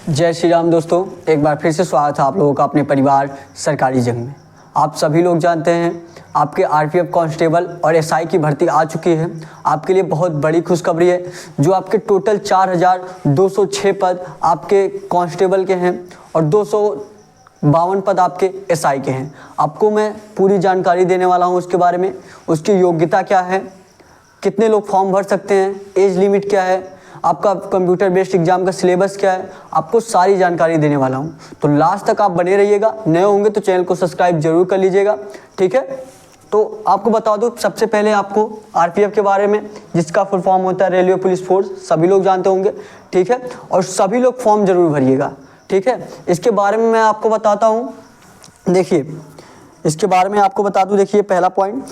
जय श्री राम दोस्तों, एक बार फिर से स्वागत है आप लोगों का अपने परिवार सरकारी जंग में। आप सभी लोग जानते हैं आपके आरपीएफ कांस्टेबल और एसआई की भर्ती आ चुकी है। आपके लिए बहुत बड़ी खुशखबरी है। जो आपके टोटल 4206 पद आपके कांस्टेबल के हैं और 252 पद आपके एसआई के हैं। आपको मैं पूरी जानकारी देने वाला हूं उसके बारे में। उसकी योग्यता क्या है, कितने लोग फॉर्म भर सकते हैं, एज लिमिट क्या है, आपका कंप्यूटर बेस्ड एग्जाम का सिलेबस क्या है, आपको सारी जानकारी देने वाला हूं। तो लास्ट तक आप बने रहिएगा। नए होंगे तो चैनल को सब्सक्राइब जरूर कर लीजिएगा, ठीक है। तो आपको बता दूं, सबसे पहले आपको आरपीएफ के बारे में, जिसका फुल फॉर्म होता है रेलवे पुलिस फोर्स, सभी लोग जानते होंगे, ठीक है। और सभी लोग फॉर्म जरूर भरिएगा, ठीक है। इसके बारे में मैं आपको बताता हूँ। देखिए, इसके बारे में आपको बता दूं। देखिए, पहला पॉइंट,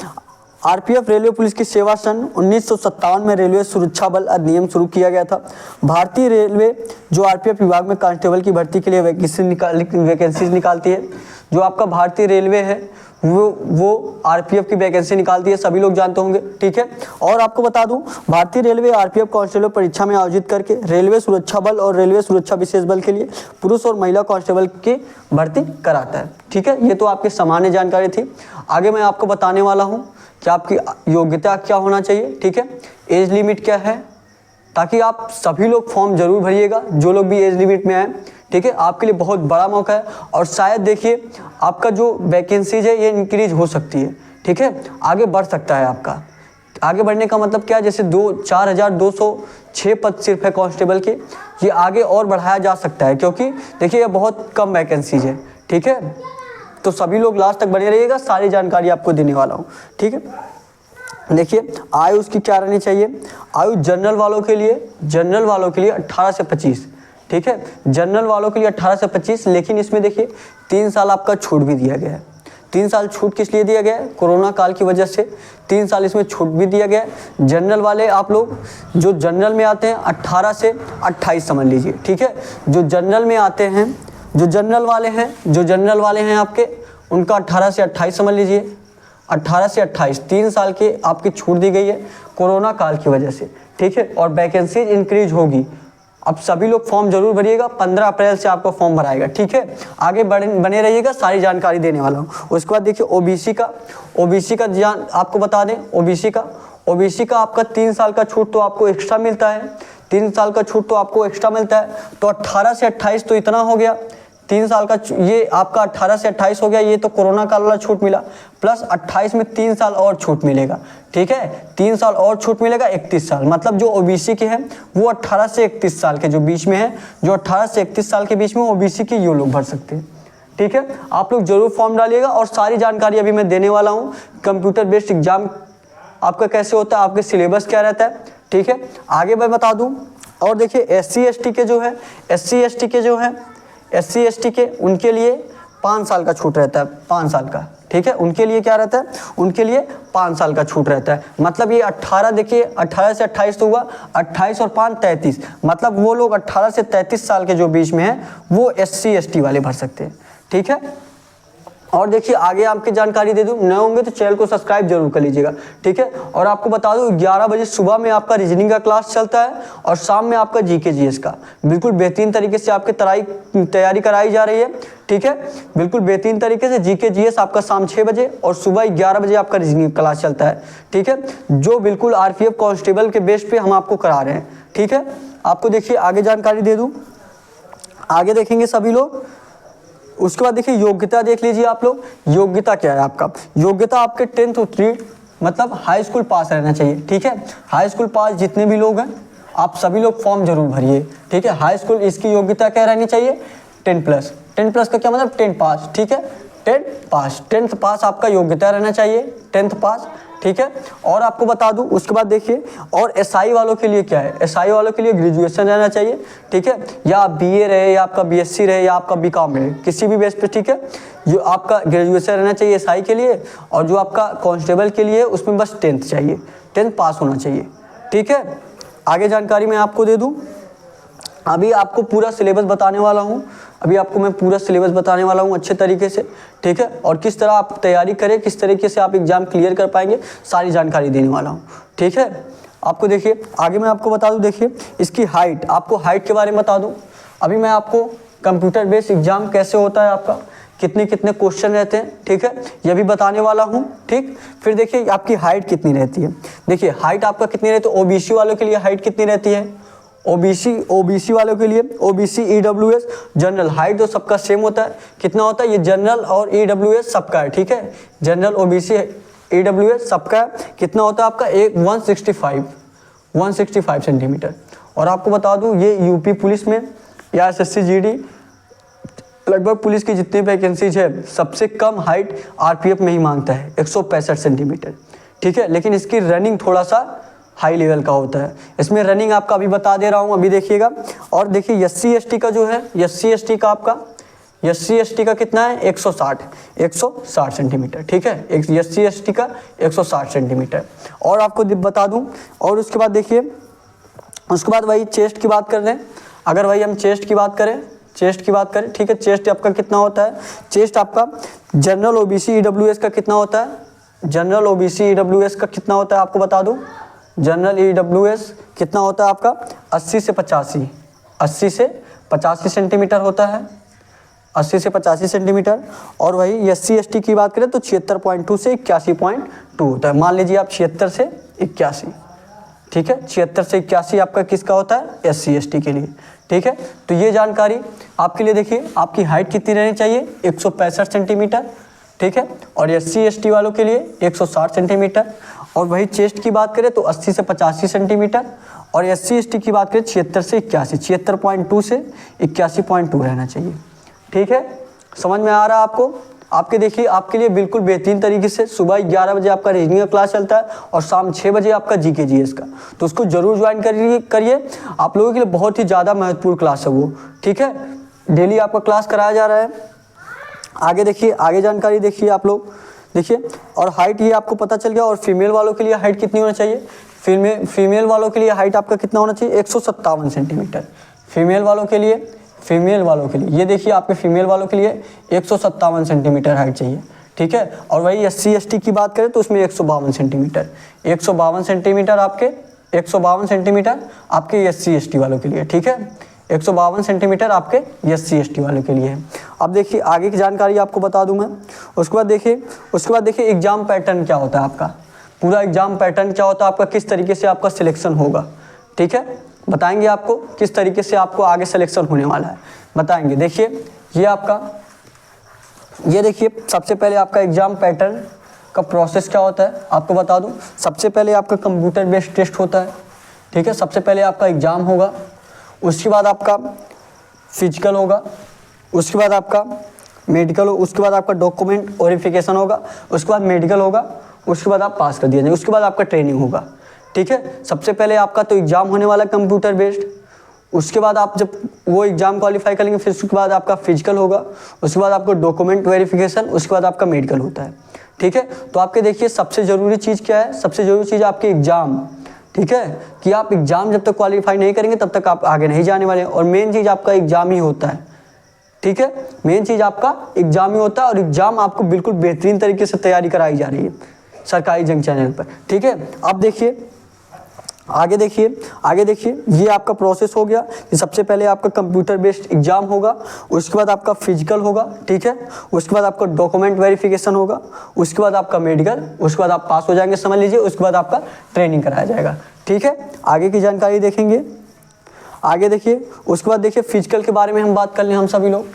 आरपीएफ रेलवे पुलिस की सेवा सन 1957 में रेलवे सुरक्षा बल अधिनियम शुरू किया गया था। भारतीय रेलवे जो आरपीएफ विभाग में कांस्टेबल की भर्ती के लिए वैकेंसीज निकालती है। जो आपका भारतीय रेलवे है वो आरपीएफ की वैकेंसी निकालती है, सभी लोग जानते होंगे, ठीक है। और आपको बता दूं, भारतीय रेलवे आरपीएफ कांस्टेबल परीक्षा में आयोजित करके रेलवे सुरक्षा बल और रेलवे सुरक्षा विशेष बल के लिए पुरुष और महिला कांस्टेबल की भर्ती कराता है, ठीक है। ये तो आपकी सामान्य जानकारी थी। आगे मैं आपको बताने वाला हूँ कि आपकी योग्यता क्या होना चाहिए, ठीक है। एज लिमिट क्या है, ताकि आप सभी लोग फॉर्म जरूर भरिएगा, जो लोग भी एज लिमिट में आए, ठीक है। आपके लिए बहुत बड़ा मौका है और शायद देखिए आपका जो वैकेंसीज है ये इंक्रीज हो सकती है, ठीक है। आगे बढ़ सकता है आपका। आगे बढ़ने का मतलब क्या है, जैसे 4206 पद सिर्फ है कांस्टेबल के, ये आगे और बढ़ाया जा सकता है, क्योंकि देखिए ये बहुत कम वैकेंसीज है, ठीक है। तो सभी लोग लास्ट तक बने रहिएगा, सारी जानकारी आपको देने वाला हूँ, ठीक है। देखिए, आयु उसकी क्या रहनी चाहिए। आयु जनरल वालों के लिए 18 से 25, ठीक है। जनरल वालों के लिए 18 से 25, लेकिन इसमें देखिए 3 साल आपका छूट भी दिया गया है। 3 साल छूट किस लिए दिया गया है, कोरोना काल की वजह से 3 साल इसमें छूट भी दिया गया है। जनरल वाले आप लोग जो जनरल में आते हैं 18 से 28 समझ लीजिए, ठीक है। जो जनरल में आते हैं, जो जनरल वाले हैं आपके, उनका 18 से 28 समझ लीजिए। 18 से 28 3 साल की आपकी छूट दी गई है कोरोना काल की वजह से, ठीक है। और वैकेंसी इंक्रीज होगी। अब सभी लोग फॉर्म जरूर भरिएगा, 15 अप्रैल से आपको फॉर्म भराएगा, ठीक है। आगे बने रहिएगा, सारी जानकारी देने वाला हूँ। उसके बाद देखिए ओबीसी का जान आपको बता दें। ओबीसी का आपका 3 साल का छूट तो आपको एक्स्ट्रा मिलता है। 3 साल का छूट तो आपको एक्स्ट्रा मिलता है। तो 18 से 28 तो इतना हो गया, 3 साल का ये आपका 18 से 28 हो गया। ये तो कोरोना काल वाला छूट मिला, प्लस 28 में 3 साल और छूट मिलेगा, ठीक है। 3 साल और छूट मिलेगा, 31 साल। मतलब जो ओबीसी के हैं वो 18 से 31 साल के जो बीच में है, जो 18 से 31 साल के बीच में ओबीसी के ये लोग भर सकते हैं, ठीक है। आप लोग जरूर फॉर्म डालिएगा और सारी जानकारी अभी मैं देने वाला हूँ। कंप्यूटर बेस्ड एग्जाम आपका कैसे होता है, आपके सिलेबस क्या रहता है, ठीक है। आगे मैं बता दूँ। और देखिए एससी एसटी के उनके लिए 5 साल का छूट रहता है, 5 साल का, ठीक है। उनके लिए क्या रहता है, उनके लिए 5 साल का छूट रहता है। मतलब ये 18, देखिए 18 से 28 तो हुआ, 28 और 5 33, मतलब वो लोग 18 से 33 साल के जो बीच में है वो एससी एसटी वाले भर सकते हैं, ठीक है। और देखिए आगे आपकी जानकारी दे दूं, नए होंगे तो चैनल को सब्सक्राइब जरूर कर लीजिएगा, ठीक है। और आपको बता दूं 11 बजे सुबह में आपका रीजनिंग का क्लास चलता है और शाम में आपका जीके जीएस का बिल्कुल बेहतरीन तरीके से आपकी तैयारी कराई जा रही है, ठीक है। बिल्कुल बेहतरीन तरीके से जीके जीएस आपका शाम 6 बजे और सुबह 11 बजे आपका रीजनिंग क्लास चलता है, ठीक है। जो बिल्कुल आरपीएफ कांस्टेबल के बेस पे हम आपको करा रहे हैं, ठीक है। आपको देखिए आगे जानकारी दे दूं, आगे देखेंगे सभी लोग। उसके बाद देखिए योग्यता देख लीजिए आप लोग। योग्यता क्या है आपका, योग्यता आपके 10th उत्तीर्ण मतलब हाई स्कूल पास रहना चाहिए, ठीक है। हाई स्कूल पास जितने भी लोग हैं आप सभी लोग फॉर्म जरूर भरिए, ठीक है। हाई स्कूल इसकी योग्यता क्या रहनी चाहिए, 10+। 10+ का क्या मतलब 10 पास, ठीक है। 10th पास आपका योग्यता रहना चाहिए, 10th पास, ठीक है। और आपको बता दूं उसके बाद देखिए, और एसआई वालों के लिए क्या है, एसआई वालों के लिए ग्रेजुएशन रहना चाहिए, ठीक है। या बीए रहे या आपका बीएससी रहे या आपका बीकॉम रहे, किसी भी बेस पे, ठीक है। जो आपका ग्रेजुएशन रहना चाहिए एसआई के लिए। और जो आपका कांस्टेबल के लिए उसमें बस 10th चाहिए, 10th पास होना चाहिए, ठीक है। आगे जानकारी मैं आपको दे दूँ। अभी आपको पूरा सिलेबस बताने वाला हूँ, अच्छे तरीके से, ठीक है। और किस तरह आप तैयारी करें, किस तरीके से आप एग्जाम क्लियर कर पाएंगे, सारी जानकारी देने वाला हूँ, ठीक है। आपको देखिए आगे मैं आपको बता दूँ, देखिए इसकी हाइट, आपको हाइट के बारे में बता दूँ। अभी मैं आपको कंप्यूटर बेस्ड एग्जाम कैसे होता है आपका, कितने कितने क्वेश्चन रहते हैं, ठीक है, ये भी बताने वाला हूँ, ठीक। फिर देखिए आपकी हाइट कितनी रहती है। देखिए हाइट आपका कितनी रहती है, ओबीसी वालों के लिए हाइट कितनी रहती है, ओबीसी वालों के लिए, ओबीसी ईडब्ल्यूएस जनरल हाइट तो सबका सेम होता है, कितना होता है, ये जनरल और ईडब्ल्यूएस सबका है, ठीक है, जनरल ओबीसी ईडब्ल्यूएस सबका कितना होता है आपका 165 सेंटीमीटर। और आपको बता दूं ये यूपी पुलिस में या एसएससी जीडी लगभग पुलिस की जितनी वैकेंसीज है सबसे कम हाइट आरपीएफ में ही मांगता है 165 सेंटीमीटर, ठीक है। लेकिन इसकी रनिंग थोड़ा सा हाई लेवल का होता है, इसमें रनिंग आपका अभी बता दे रहा हूँ, अभी देखिएगा। और देखिए एससी एसटी का जो है, एससी एसटी का आपका, एससी एसटी का कितना है 160 सेंटीमीटर, ठीक है, एससी एसटी का 160 सेंटीमीटर। और आपको बता दूं, और उसके बाद देखिए, उसके बाद वही चेस्ट की बात कर लें, अगर वही हम चेस्ट की बात करें, ठीक है, चेस्ट आपका कितना होता है, चेस्ट आपका जनरल ओबीसी ईडब्ल्यूएस का कितना होता है, जनरल ओबीसी ईडब्ल्यूएस का कितना होता है आपको बता दूं, जनरल ईडब्ल्यूएस कितना होता है आपका 80 से 85 सेंटीमीटर होता है, 80 से 85 सेंटीमीटर। और वही एससी एसटी की बात करें तो 76.2 से 81.2 होता है। मान लीजिए आप 76 से 81, ठीक है, 76 से 81 आपका किसका होता है, एससी एसटी के लिए, ठीक है। तो ये जानकारी आपके लिए, देखिए आपकी हाइट कितनी रहनी चाहिए 165 सेंटीमीटर, ठीक है, और एससी एसटी वालों के लिए 160 सेंटीमीटर। और वही चेस्ट की बात करें तो 80 से 85 सेंटीमीटर, और एससी एसटी की बात करें 76 से 81, 76.2 से 81.2 रहना चाहिए, ठीक है। समझ में आ रहा है आपको। आपके देखिए आपके लिए बिल्कुल बेहतरीन तरीके से सुबह 11 बजे आपका रीजनिंग का क्लास चलता है और शाम 6 बजे आपका जीके जीएस का, तो उसको जरूर ज्वाइन करिए। आप लोगों के लिए बहुत ही ज़्यादा महत्वपूर्ण क्लास है वो, ठीक है, डेली आपका क्लास कराया जा रहा है। आगे देखिए, आगे जानकारी देखिए आप लोग, देखिए। और हाइट ये आपको पता चल गया। और फीमेल वालों के लिए हाइट कितनी होना चाहिए, फीमेल वालों के लिए हाइट आपका कितना होना चाहिए 157 सेंटीमीटर, फीमेल वालों के लिए ये देखिए आपके फीमेल वालों के लिए 157 सेंटीमीटर हाइट चाहिए, ठीक है। और वही एससी एसटी की बात करें तो उसमें 152 सेंटीमीटर, 152 सेंटीमीटर आपके एससी एसटी वालों के लिए, ठीक है, 152 सेंटीमीटर आपके एससी एसटी वालों के लिए है। अब देखिए आगे की जानकारी आपको बता दूं मैं। उसके बाद देखिए एग्जाम पैटर्न क्या होता है आपका, पूरा एग्जाम पैटर्न क्या होता है आपका, किस तरीके से आपका सिलेक्शन होगा, ठीक है, बताएंगे आपको किस तरीके से आपको आगे सिलेक्शन होने वाला है, बताएंगे। देखिए ये देखिए सबसे पहले आपका एग्जाम पैटर्न का प्रोसेस क्या होता है आपको बता दूं। सबसे पहले आपका कंप्यूटर बेस्ड टेस्ट होता है, ठीक है, सबसे पहले आपका एग्जाम होगा, उसके बाद आपका फिजिकल होगा, उसके बाद आपका मेडिकल हो, उसके बाद आपका डॉक्यूमेंट वेरिफिकेशन होगा, उसके बाद मेडिकल होगा, उसके बाद आप पास कर दिया जाए, उसके बाद आपका ट्रेनिंग होगा, ठीक है। सबसे पहले आपका तो एग्जाम होने वाला कंप्यूटर बेस्ड, उसके बाद आप जब वो एग्जाम क्वालिफाई करेंगे फिर उसके बाद आपका फिजिकल होगा, उसके बाद आपको डॉक्यूमेंट वेरिफिकेशन, उसके बाद आपका मेडिकल होता है, ठीक है। तो आपके देखिए सबसे ज़रूरी चीज़ क्या है, सबसे ज़रूरी चीज़ आपके एग्जाम, ठीक है, कि आप एग्जाम जब तक क्वालिफाई नहीं करेंगे तब तक आप आगे नहीं जाने वाले। और मेन चीज़ आपका एग्जाम ही होता है, ठीक है, मेन चीज़ आपका एग्जाम ही होता है। और एग्जाम आपको बिल्कुल बेहतरीन तरीके से तैयारी कराई जा रही है सरकारी जंग चैनल पर, ठीक है। अब देखिए आगे देखिए ये आपका प्रोसेस हो गया कि सबसे पहले आपका कंप्यूटर बेस्ड एग्जाम होगा, उसके बाद आपका फिजिकल होगा, ठीक है, उसके बाद आपका डॉक्यूमेंट वेरिफिकेशन होगा, उसके बाद आपका मेडिकल, उसके बाद आप पास हो जाएंगे समझ लीजिए, उसके बाद आपका ट्रेनिंग कराया जाएगा, ठीक है। आगे की जानकारी देखेंगे, आगे देखिए उसके बाद देखिए फिजिकल के बारे में हम बात कर लें, हम सभी लोग,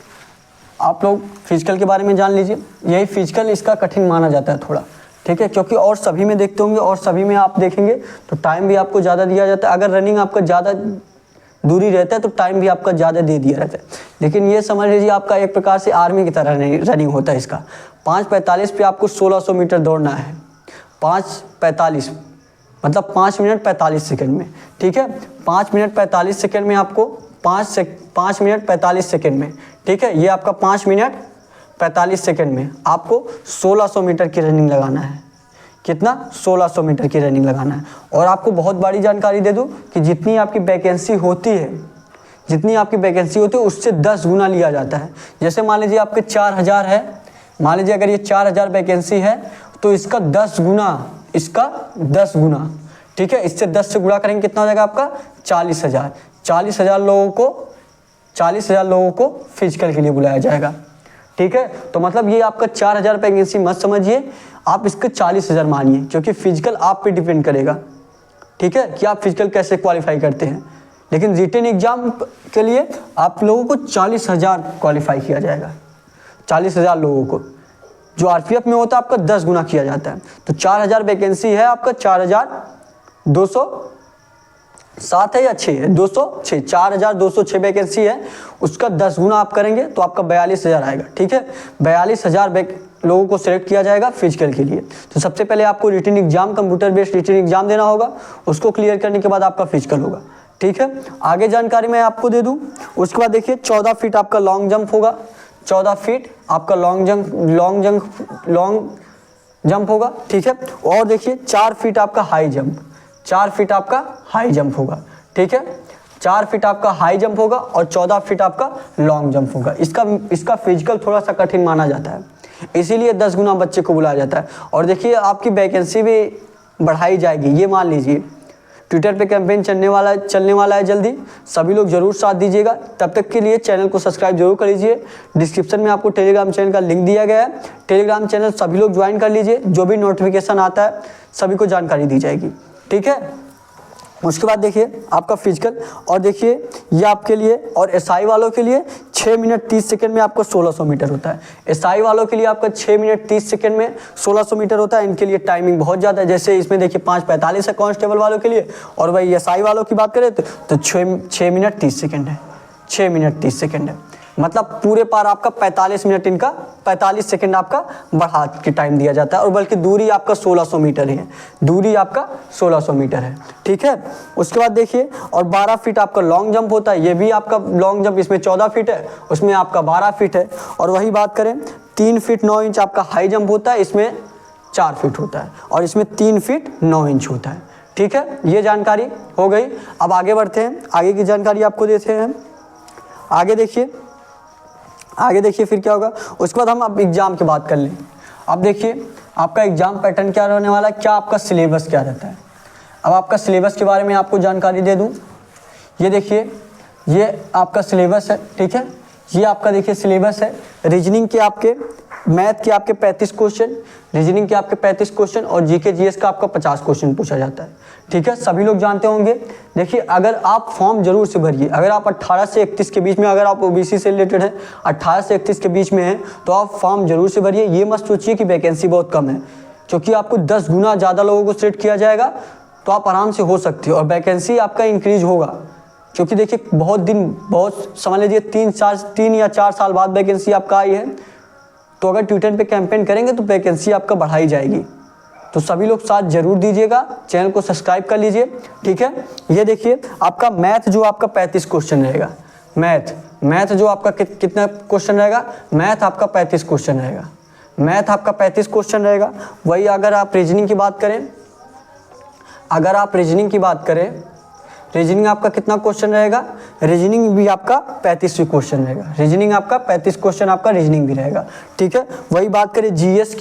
आप लोग फिजिकल के बारे में जान लीजिए। यही फिजिकल इसका कठिन माना जाता है थोड़ा, ठीक है, क्योंकि और सभी में देखते होंगे और सभी में आप देखेंगे तो टाइम भी आपको ज़्यादा दिया जाता है। अगर रनिंग आपका ज़्यादा दूरी रहता है तो टाइम भी आपका ज़्यादा दे दिया रहता है। लेकिन ये समझ लीजिए आपका एक प्रकार से आर्मी की तरह रनिंग होता है इसका। 5:45 पे आपको 1600 मीटर दौड़ना है, 5:45 मतलब 5 मिनट 45 सेकेंड में, ठीक है, 5 मिनट 45 सेकेंड में आपको 5 मिनट 45 सेकेंड में, ठीक है, ये आपका 5 मिनट 45 सेकेंड में आपको 1600 मीटर की रनिंग लगाना है। कितना? 1600 मीटर की रनिंग लगाना है। और आपको बहुत बड़ी जानकारी दे दूं कि जितनी आपकी वैकेंसी होती है उससे 10 गुना लिया जाता है। जैसे मान लीजिए आपके 4000 है, मान लीजिए अगर ये 4000 वैकेंसी है तो इसका 10 गुना, ठीक है, इससे 10 से गुणा करेंगे कितना हो जाएगा आपका 40,000। 40,000 लोगों को 40,000 लोगों को फिजिकल के लिए बुलाया जाएगा। ठीक है, तो मतलब ये आपका 4,000 वैकेंसी मत समझिए, आप इसके 40,000 मानिए, क्योंकि फिजिकल आप पे डिपेंड करेगा। ठीक है, कि आप फिजिकल कैसे क्वालिफाई करते हैं। लेकिन रिटन एग्जाम के लिए आप लोगों को 40,000 क्वालिफाई किया जाएगा। 40,000 लोगों को, जो आरपीएफ में होता है आपका 10 गुना किया जाता है। तो 4,000 वैकेंसी है आपका, 4,207 है या 6 है, 206, 4,206 वैकेंसी है, उसका 10 गुना आप करेंगे तो आपका 42,000 आएगा। ठीक है, 42,000 लोगों को सिलेक्ट किया जाएगा फिजिकल के लिए। तो सबसे पहले आपको written exam, computer based written exam देना होगा, उसको क्लियर करने के बाद आपका फिजिकल होगा। ठीक है, आगे जानकारी मैं आपको दे दूं। उसके बाद देखिए 14 फीट आपका लॉन्ग जंप होगा, 14 फीट आपका लॉन्ग जंप होगा। ठीक है, और देखिए 4 फीट आपका हाई जंप, 4 फीट आपका हाई जंप होगा। ठीक है, 4 फीट आपका हाई जंप होगा और 14 फीट आपका लॉन्ग जंप होगा। इसका फिजिकल थोड़ा सा कठिन माना जाता है, इसीलिए 10 गुना बच्चे को बुलाया जाता है। और देखिए आपकी वैकेंसी भी बढ़ाई जाएगी, ये मान लीजिए। ट्विटर पे कैंपेन चलने वाला है जल्दी, सभी लोग जरूर साथ दीजिएगा। तब तक के लिए चैनल को सब्सक्राइब जरूर कर लीजिए। डिस्क्रिप्शन में आपको टेलीग्राम चैनल का लिंक दिया गया है, टेलीग्राम चैनल सभी लोग ज्वाइन कर लीजिए, जो भी नोटिफिकेशन आता है सभी को जानकारी दी जाएगी। ठीक है, उसके बाद देखिए आपका फिजिकल, और देखिए ये आपके लिए और एसआई वालों के लिए 6 मिनट 30 सेकंड में आपको 1600 मीटर होता है। एसआई वालों के लिए आपका 6 मिनट 30 सेकंड में 1600 मीटर होता है। इनके लिए टाइमिंग बहुत ज़्यादा है, जैसे इसमें देखिए 5:45 है कांस्टेबल वालों के लिए, और वही एसआई वालों की बात करें तो 6 मिनट 30 सेकंड है, 6 मिनट 30 सेकंड है। मतलब पूरे पार आपका 45 मिनट, इनका 45 सेकंड आपका बढ़ा के टाइम दिया जाता है। और बल्कि दूरी आपका 1600 मीटर है, दूरी आपका 1600 मीटर है। ठीक है, उसके बाद देखिए और 12 फीट आपका लॉन्ग जंप होता है। ये भी आपका लॉन्ग जंप, इसमें 14 फीट है, उसमें आपका 12 फीट है। और वही बात करें 3 फीट 9 इंच आपका हाई जंप होता है, इसमें 4 फीट होता है, और इसमें 3 फीट 9 इंच होता है। ठीक है, ये जानकारी हो गई। अब आगे बढ़ते हैं, आगे की जानकारी आपको देते हैं। आगे देखिए फिर क्या होगा। उसके बाद हम अब एग्ज़ाम की बात कर लें। अब देखिए आपका एग्ज़ाम पैटर्न क्या रहने वाला है, क्या आपका सिलेबस क्या रहता है। अब आपका सिलेबस के बारे में आपको जानकारी दे दूं। ये देखिए ये आपका सिलेबस है। ठीक है, ये आपका देखिए सिलेबस है। रीजनिंग के आपके, मैथ के आपके 35 क्वेश्चन, रीजनिंग के आपके 35 क्वेश्चन, और जीके जीएस का आपका 50 क्वेश्चन पूछा जाता है। ठीक है, सभी लोग जानते होंगे। देखिए अगर आप फॉर्म जरूर से भरिए, अगर आप 18 से 31 के बीच में, अगर आप ओबीसी से रिलेटेड हैं, 18 से 31 के बीच में हैं, तो आप फॉर्म जरूर से भरिए। ये मत सोचिए कि वैकेंसी बहुत कम है, क्योंकि आपको 10 गुना ज़्यादा लोगों को सिलेक्ट किया जाएगा, तो आप आराम से हो सकते हो और वैकेंसी आपका इंक्रीज होगा। क्योंकि देखिए बहुत समझ लीजिए 3 या 4 साल बाद वैकेंसी आपका आई है, तो अगर ट्विटर पे कैंपेन करेंगे तो वैकेंसी आपका बढ़ाई जाएगी। तो सभी लोग साथ जरूर दीजिएगा, चैनल को सब्सक्राइब कर लीजिए। ठीक है, ये देखिए आपका मैथ जो आपका 35 क्वेश्चन रहेगा, मैथ जो आपका कितना क्वेश्चन रहेगा, मैथ आपका 35 क्वेश्चन रहेगा, मैथ आपका 35 क्वेश्चन रहेगा। वही अगर आप रीजनिंग की बात करें, रीजनिंग आपका कितना क्वेश्चन रहेगा, रीजनिंग भी आपका 35 क्वेश्चन रहेगा, रीजनिंग आपका 35 क्वेश्चन आपका रीजनिंग भी रहेगा। ठीक है, वही बात करें जीएस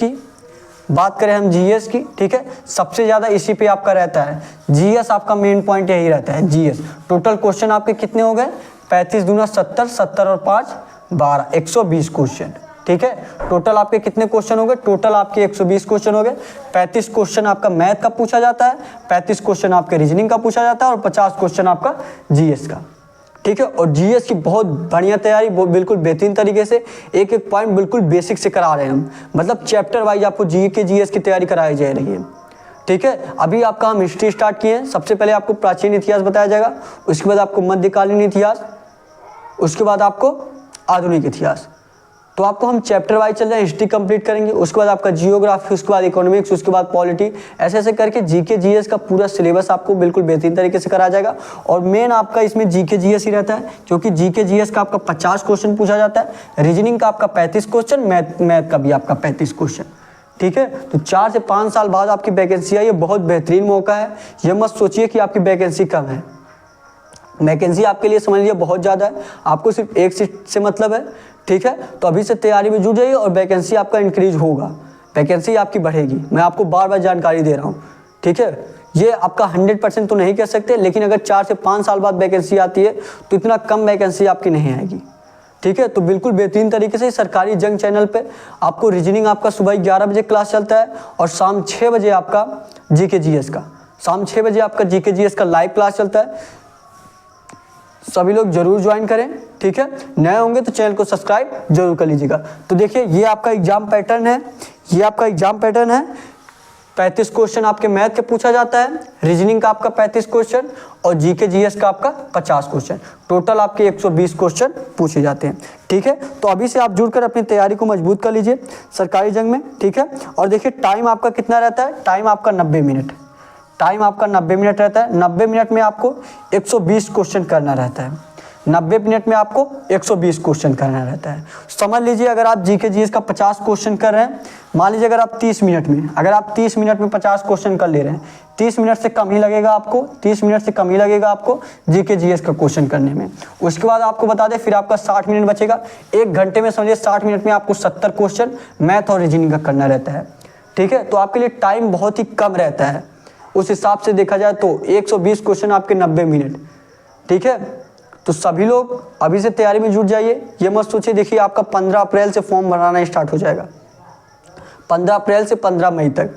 की, ठीक है, सबसे ज़्यादा इसी पे आपका रहता है। जीएस आपका मेन पॉइंट यही रहता है, जीएस। टोटल क्वेश्चन आपके कितने हो गए, 35 दूना 70, 70 और 5 12, 120 क्वेश्चन। ठीक है, टोटल आपके कितने क्वेश्चन हो गए, टोटल आपके 120 क्वेश्चन हो गए। 35 क्वेश्चन आपका मैथ का पूछा जाता है, 35 क्वेश्चन आपके रीजनिंग का पूछा जाता है, और 50 क्वेश्चन आपका जीएस का। ठीक है, और जीएस की बहुत बढ़िया तैयारी, बिल्कुल बेहतरीन तरीके से एक एक पॉइंट बिल्कुल बेसिक से करा रहे हैं हम, मतलब चैप्टर वाइज आपको जीएस की तैयारी कराई जा रही है। ठीक है, अभी आपका हम हिस्ट्री स्टार्ट किए हैं। सबसे पहले आपको प्राचीन इतिहास बताया जाएगा, उसके बाद आपको मध्यकालीन इतिहास, उसके बाद आपको आधुनिक इतिहास। तो आपको हम चैप्टर वाइज चल रहे हैं, हिस्ट्री कंप्लीट करेंगे, उसके बाद आपका जियोग्राफी, उसके बाद इकोनॉमिक्स, उसके बाद पॉलिटी, ऐसे ऐसे करके जीके जीएस का पूरा सिलेबस आपको बिल्कुल बेहतरीन तरीके से कराया जाएगा। और मेन आपका इसमें जीके जीएस ही रहता है, क्योंकि जीके जीएस का आपका 50 क्वेश्चन पूछा जाता है, रीजनिंग का आपका 35 क्वेश्चन, मैथ का भी आपका 35 क्वेश्चन। ठीक है, तो 4 से 5 साल बाद आपकी वैकेंसी आई, ये बहुत बेहतरीन मौका है। ये मत सोचिए कि आपकी वैकेंसी कम है, वैकेंसी आपके लिए समझ लीजिए बहुत ज़्यादा है, आपको सिर्फ एक सीट से मतलब है। ठीक है, तो अभी से तैयारी में जुट जाइए और वैकेंसी आपका इंक्रीज होगा, वैकेंसी आपकी बढ़ेगी। मैं आपको बार बार जानकारी दे रहा हूँ। ठीक है, ये आपका 100% तो नहीं कह सकते, लेकिन अगर 4 से 5 साल बाद वैकेंसी आती है तो इतना कम वैकेंसी आपकी नहीं आएगी। ठीक है, तो बिल्कुल बेहतरीन तरीके से सरकारी जंग चैनल पे आपको रीजनिंग आपका सुबह 11 बजे क्लास चलता है और शाम 6 बजे आपका जीके जीएस का, शाम 6 बजे आपका जीके जीएस का लाइव क्लास चलता है। सभी लोग जरूर ज्वाइन करें। ठीक है, नए होंगे तो चैनल को सब्सक्राइब जरूर कर लीजिएगा। तो देखिए ये आपका एग्जाम पैटर्न है, ये आपका एग्जाम पैटर्न है। 35 क्वेश्चन आपके मैथ के पूछा जाता है, रीजनिंग का आपका 35 क्वेश्चन और जीके जीएस का आपका 50 क्वेश्चन, टोटल आपके 120 क्वेश्चन पूछे जाते हैं। ठीक है, तो अभी से आप जुड़कर अपनी तैयारी को मजबूत कर लीजिए सरकारी जंग में। ठीक है, और देखिए टाइम आपका कितना रहता है, टाइम आपका 90 मिनट, टाइम आपका 90 मिनट रहता है। 90 मिनट में आपको 120 क्वेश्चन करना रहता है, 90 मिनट में आपको 120 क्वेश्चन करना रहता है। समझ लीजिए अगर आप जीके जीएस का 50 क्वेश्चन कर रहे हैं, मान लीजिए अगर आप 30 मिनट में, अगर आप 30 मिनट में 50 क्वेश्चन कर ले रहे हैं, 30 मिनट से कम ही लगेगा आपको, 30 मिनट से कम ही लगेगा आपको जीके जीएस का क्वेश्चन करने में। उसके बाद आपको बता दें फिर आपका 60 मिनट बचेगा। 1 घंटे में समझिए 60 मिनट में आपको 70 क्वेश्चन मैथ और रीजनिंग का करना रहता है। ठीक है, तो आपके लिए टाइम बहुत ही कम रहता है। उस हिसाब से देखा जाए तो 120 क्वेश्चन आपके 90 मिनट। ठीक है, तो सभी लोग अभी से तैयारी में जुट जाइए। ये मत सोचिए, देखिए आपका 15 अप्रैल से फॉर्म भराना स्टार्ट हो जाएगा, 15 अप्रैल से 15 मई तक।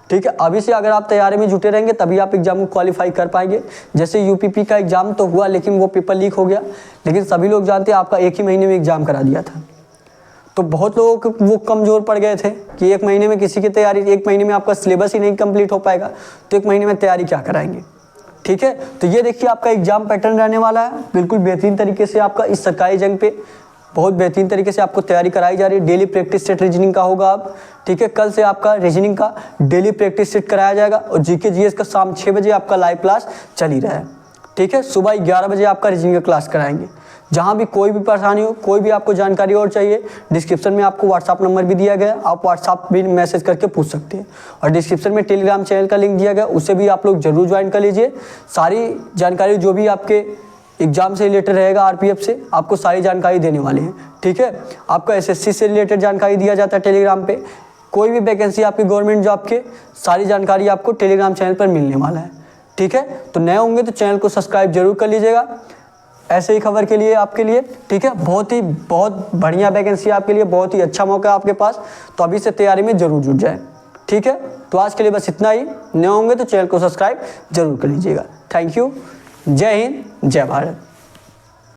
ठीक है, अभी से अगर आप तैयारी में जुटे रहेंगे तभी आप एग्जाम को क्वालिफाई कर पाएंगे। जैसे यूपीपी का एग्जाम तो हुआ लेकिन वो पेपर लीक हो गया, लेकिन सभी लोग जानते हैं आपका 1 ही महीने में एग्जाम करा दिया था। तो बहुत लोगों को वो कमज़ोर पड़ गए थे कि 1 महीने में किसी की तैयारी, 1 महीने में आपका सिलेबस ही नहीं कंप्लीट हो पाएगा तो 1 महीने में तैयारी क्या कराएंगे। ठीक है, तो ये देखिए आपका एग्जाम पैटर्न रहने वाला है, बिल्कुल बेहतरीन तरीके से आपका इस सरकारी जंग पे बहुत बेहतरीन तरीके से आपको तैयारी कराई जा रही है। डेली प्रैक्टिस सेट रीजनिंग का होगा अब। ठीक है, कल से आपका रीजनिंग का डेली प्रैक्टिस सेट कराया जाएगा और जीके जीएस का शाम 6 बजे आपका लाइव क्लास चल ही रहा है। ठीक है, सुबह 11 बजे आपका रीजनिंग का क्लास कराएंगे। जहाँ भी कोई भी परेशानी हो, कोई भी आपको जानकारी और चाहिए, डिस्क्रिप्शन में आपको व्हाट्सअप नंबर भी दिया गया है, आप व्हाट्सअप भी मैसेज करके पूछ सकते हैं। और डिस्क्रिप्शन में टेलीग्राम चैनल का लिंक दिया गया, उससे भी आप लोग जरूर ज्वाइन कर लीजिए। सारी जानकारी जो भी आपके एग्जाम से रिलेटेड रहेगा, आरपीएफ से आपको सारी जानकारी देने वाले हैं। ठीक है, आपका एसएससी से रिलेटेड जानकारी दिया जाता है टेलीग्राम पे। कोई भी वैकेंसी आपकी गवर्नमेंट जॉब के, सारी जानकारी आपको टेलीग्राम चैनल पर मिलने वाला है। ठीक है, तो नए होंगे तो चैनल को सब्सक्राइब जरूर कर लीजिएगा ऐसे ही खबर के लिए आपके लिए। ठीक है, बहुत बढ़िया वैकेंसी आपके लिए, बहुत ही अच्छा मौका है आपके पास, तो अभी से तैयारी में जरूर जुट जाए। ठीक है, तो आज के लिए बस इतना ही। नए होंगे तो चैनल को सब्सक्राइब जरूर कर लीजिएगा। थैंक यू, जय हिंद, जय भारत।